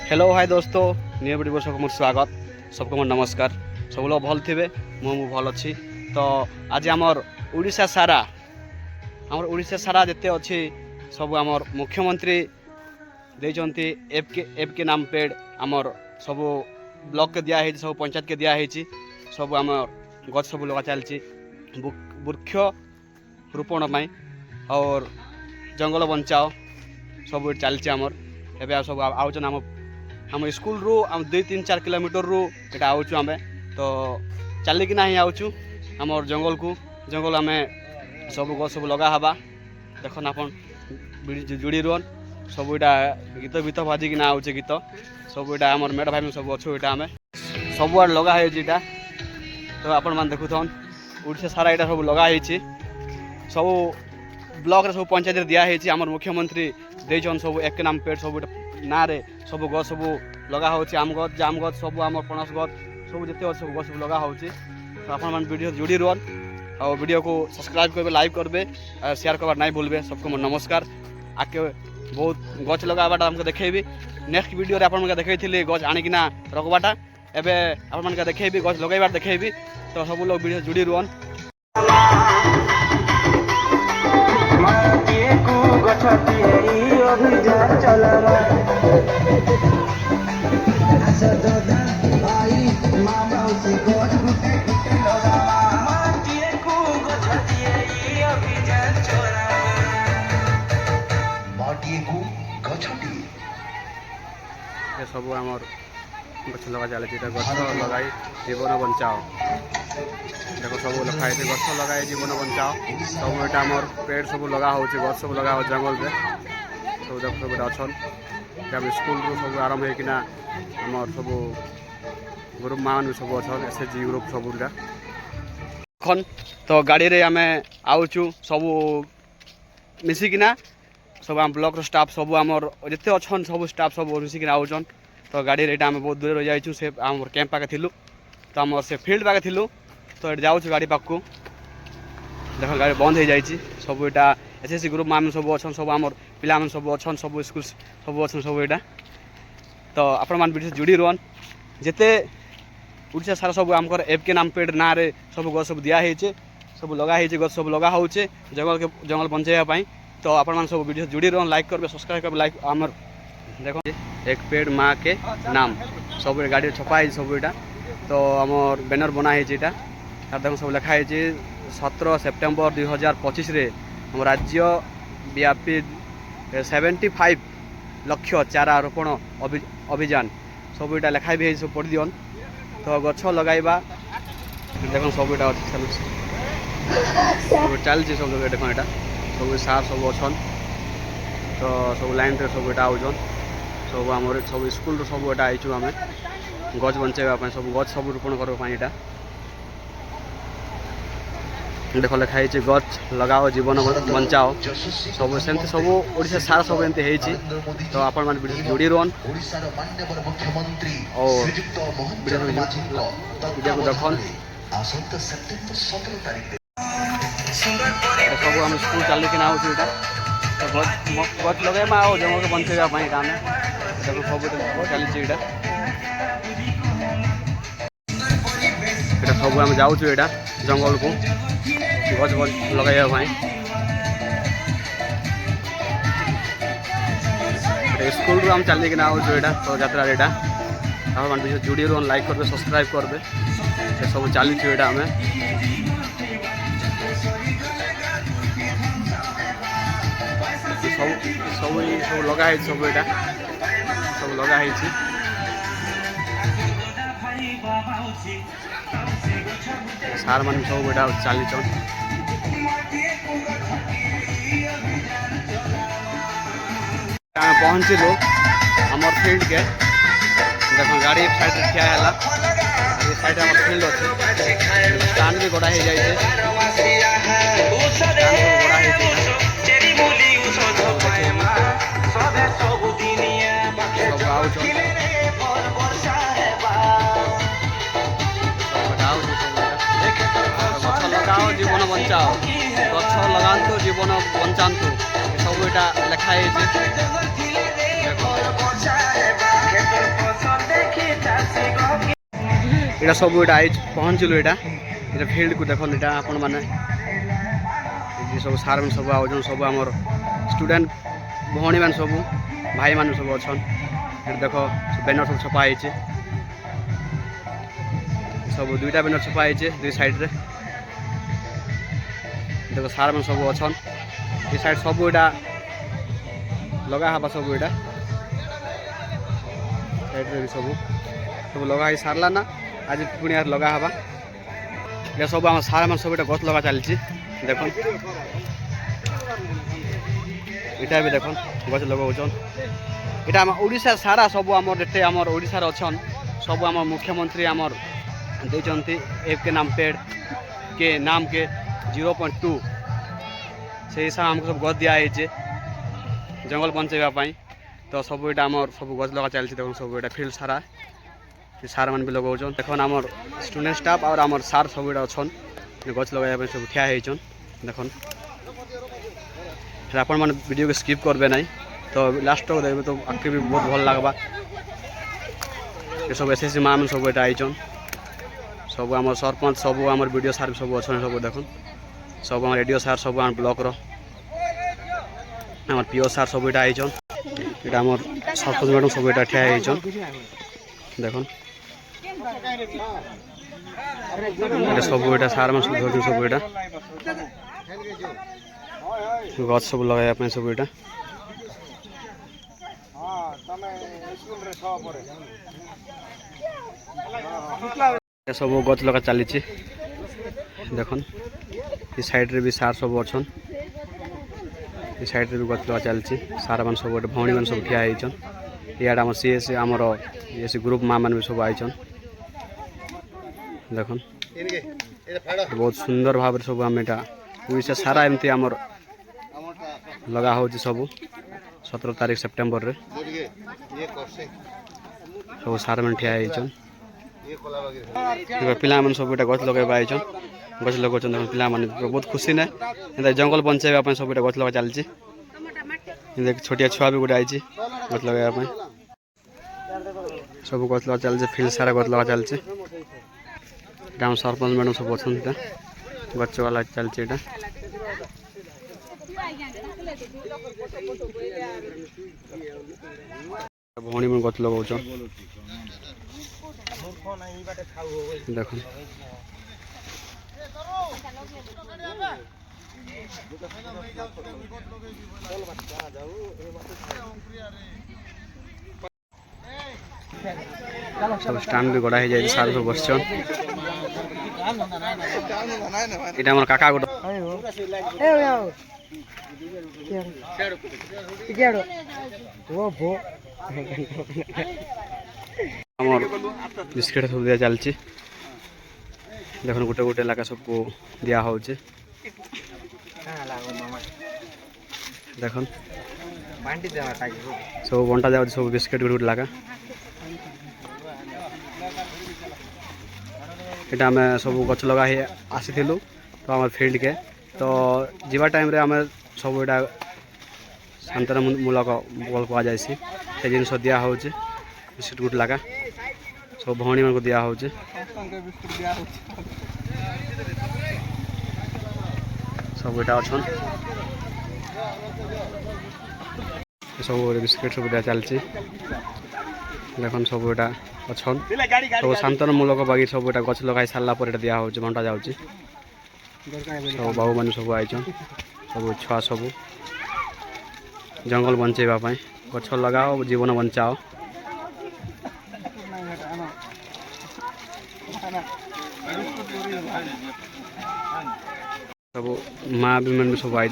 hello hi दोस्तों new video सबको मोर स्वागत सबको मोर नमस्कार सब लोग भल थे मु भल अच्छी तो आज आमर उड़ीसा सारा जिते अच्छी सब आमर मुख्यमंत्री देते एफ के नाम पेड आमर सब ब्लॉक के दिया सब पंचायत के दिया सब आमर गछ सब लगा चलती वृक्ष रोपण और जंगल बंचाओ सब चलती आमर एवं सब आउन आम स्कूल रू 2-3-4 किलोमीटर रू ये आउचु आम तो चलिकिना ही आउचु आमर जंगल आम सब गछ सब लगा हवा देखन आपन जुड़ी रुहन सब इटा गीत बीत बाजिकिना आउचे गीत सब इटा आमर मेड भाई सब अच्छु इटा आम सब आड़ लगा है तो आपण मान देखुथन उड़ीसा सारा इटा सब लगा सब ब्लॉक रे सब पंचायत दिया आमर मुख्यमंत्री देचन सब एक नाम पेड़ सब ना रे सब गछ सब लगा होची आम गछ जाम गछ सब आमर पणस गछ सब जिते सब गछ सब लगा होची तो आपण मान वीडियो जुड़ी रुहन और वीडियो को सब्सक्राइब करबे लाइक करबे शेयर करबा नहीं भूलबे सबको नमस्कार आके बहुत गछ लगाबाटा हमके देखेबी नेक्स्ट वीडियो रे आपण मके देखैथिले गछ आनिकिना रखबाटा एबे आपण मन के देखेबी गछ लगाइबार देखेबी तो सब लोग वीडियो जुड़ी रुहन अभियान चलावा सब आमर गछ लगा चलती गछ लगाई जीवन बचाओ देखो सब लिखाई गछ लगाई जीवन बचाओ सब यहाँ आमर पेड़ सब लगा हो गछ सब लगा हो जंगल में सब देख सब अच्छन स्कूल रू सब आरंभ होना आमर सब ग्रुप मान सब अच्छन एसएचजी ग्रुप सब तो गाड़ी रे आम आउचु सब मिसिकिना सब आम ब्लॉक स्टाफ सब आमर जिते अच्छन सब स्टाफ सब मिसिकिना आउचन तो गाड़ी रे आम बहुत दूर जाइछु से आम कैंप पाके थिलु तो आम से फील्ड पाके थिलु तो ये जाऊँ गाड़ी पाखु देख गाड़ी बंद हो जाए सब यहाँ एसएससी ग्रुप मान सब अच्छन सब आमर पिला सब अच्छन सब स्कूल सब अच्छन सब यहाँ तो आपण मान वीडियो जुड़ी रुहन जिते उड़ीसा सारा सब आमर एफ के नाम पेड़ ना रे सब गछ सब दिया सब लगा गछ सब लगा होचे जंगल बंचाई तो आपण मान सब वीडियो जुड़ी रुहन लाइक करबे सब्सक्राइब करबे लाइक आमर देखो एक पेड़ माँ के नाम सब गाड़ी छपा सब यहाँ तो आमर बैनर बना है देखो सब लिखाई 17 सेप्टेम्बर 2025 रे हम राज्य व्यापी 75 लक्ष चारा रोपण अभियान सब यहाँ लिखाई भी सब पढ़ी दियन तो गछ लगाइबा देखो सब यहाँ चलती सब देख यहाँ सब सार सब अच्छन तो सब लाइन रे सब यहाँ आउन सब आमर सब स्कूल सब यहाँ आईचु आम गछ बंचाइबा सब गछ सब रोपण करवाई यहाँ देख लिखाई गछ लगाओ जीवन बंचाओ सब सेमती सब ओडिशा सारा सब एमती है तो आपण मान वीडियो जोड़ी रुहन और वीडियो को देखन सब आम स्कूल चलिकिना आउटा गछ लगे आओ जंगल के बंचाइबा आम देखो सब चलती यहाँ सब आम जाऊँ यहाँ जंगल को गछ लगाइबा स्कूल रू आम चलिकिना आउचु यहाँ तो यात्रा यहाँ आप जुड़ी रुहन लाइक करबे सब्सक्राइब करबे सब चली यहाँ आम सब लगा सब यहाँ सब लगा सार मान सब यहाँ चलीचन पहुँचलु आमर फील्ड के देख गाड़ी साइड ठिया है साइड आम फील्ड अच्छे स्टांड भी गड़ा हो जाए लगाओ जीवन बचाओ गछ लगातु जीवन बचातु सब यहाँ लिखाई এটা সব এটা আই পৌঁছলু এটা এটা ফিল্ড কু দেখুন এটা আপন মানে সব সার মানে সব আউছন সব আমার স্টুডেন্ট ভଉଣୀ ମାନେ ସବୁ ଭାଇମାନେ ସବୁ ଅଛନ୍ ଏଠି ଦେଖ ବ୍ୟାନର ସବୁ ଛପା ହେଇଛି ସବୁ ଦୁଇଟା ବ୍ୟାନର ଛପା ହେଇଛି ଦୁଇ ସାଇଡ଼ରେ ଦେଖ ସାର୍ ମାନେ ସବୁ ଅଛନ୍ ଏ ସାଇଡ଼ ସବୁ ଏଇଟା ଲଗା ହେବା ସବୁ ଏଇଟା ସାଇଡ଼ରେ ବି ସବୁ ସବୁ ଲଗା ହେଇ ସାରିଲା ନା ଆଜି ପୁଣି ଆର ଲଗା ହେବା ଏ ସବୁ ଆମ ସାର୍ ମାନେ ସବୁ ଏଇଟା ଗଛ ଲଗା ଚାଲିଛି ଦେଖନ୍ এটা भी দেখুন গছ লগাউছন এটা আমার ওড়িশা সারা সবু আমার যেতে আমার ওড়িশার অছন সবু আমার মুখ্যমন্ত্রী আমার ଦେଇଛନ୍ତି এফকে নাম পেড কে নাম কে 0.2 সেই হিসাবে আমাকে সব গছ দিয়া হয়েছে জঙ্গল বঞ্চাইবা পাই তো সবু এটা আমার সবু গছ লগা চালছে দেখুন সবু এটা ফিল্ড সারা সার মানে भी লগাউছন দেখুন আমার স্টুডেন্ট স্টাফ আর আমার সার সবু এটা অছন গছ লগাইবা পাই সব ঠিয়া হয়েছন দেখুন ଆପଣ ମାନେ ଭିଡ଼ିଓକୁ ସ୍କିପ୍ କରିବେ ନାହିଁ ତ ଲାଷ୍ଟକୁ ଦେଖିବେ ତ ଆଗ୍କେ ବି ବହୁତ ଭଲ ଲାଗ୍ବା ଏସବୁ ଏସ୍ଏସ୍ସି ମା' ମାନେ ସବୁ ଏଇଟା ଆଇଛନ୍ ସବୁ ଆମର ସରପଞ୍ଚ ସବୁ ଆମର ବିଡ଼ିଓ ସାର୍ ସବୁ ଅଛନ୍ତି ସବୁ ଦେଖୁନ୍ ସବୁ ଆମର ରେଡ଼ିଓ ସାର୍ ସବୁ ଆମ ବ୍ଲକ୍ର ଆମର ପିଓ ସାର୍ ସବୁ ଏଇଟା ଆଇଛନ୍ ଏଇଟା ଆମର ସରପଞ୍ଚ ମ୍ୟାଡ଼ାମ୍ ସବୁ ଏଇଟା ଠିଆ ହେଇଛନ୍ ଦେଖୁନ୍ ଏଇଟା ସବୁ ଏଇଟା ସାର୍ ମାନେ ସବୁ ଧରୁଛନ୍ତି ସବୁ ଏଇଟା गछ सब लगाया पे सब एटा सब गछ लगा चली देखन ये साइड रे भी सार सब अच्छन ये साइड रे भी गछ लगा चलची सार मान सब भौणी मान सब ठिया होइछन इयाडा हम सीएस हमर एसी ग्रुप मा मान भी सब आइछन देखन बहुत सुंदर भाव सब हम एटा ओडिशा सारा एमती हमर लगा हो सब 17 तारीख सेप्टेम्बर रे सब सार मन ठिया होइछन पिला मन सब एटा गछ लगाइबा आइछन गछ लगाउछन पिला मन बहुत खुशी ने एटा जंगल बंचाइबा पे सब एटा गछ लगा चलची देख छोटिया छुआ भी गोटे आइछि गछ लगाइबा पे सब गछ लगा चलछि फील्ड सारा गछ लगा चलछि ग्राम सरपंच मैडम सब अछन गछ वाला चलछि एटा भौणी में गछ लगाउछ देख सब स्टैंड भी गड़ा जाए सार सब बसछन এটা আমার কাকা গোটা আমার বিস্কিট সব দিয়া চালছি দেখুন গোটে গোটে এলাকা সব দিয়া হচ্ছে দেখুন সব বন্টা যাচ্ছে সব বিস্কিট গোটে গোটে লাগা এটা আমি সব গছ লগা হি আসিলু তো আমার ফিল্ড के तो जीवा टाइम रे आम सब एटा शांतनामूलक बल कह जाए से जिन दिया हो बिस्कुट गुट लगा सब भौणी मान को दिया हो सब एटा अच्छन सब बिस्कुट सब दिया चलती देखन सब एटा अच्छन सब शांतनामूलक बाकी सब एटा गछ लगाई सारा पर दिया हो बंटा जाऊँगी सब बाबू मान सब आइछन सब छुआ सब जंगल बंचाइबा पाई गछ लगाओ जीवन बंचाओ सब माँ भी मन सब आई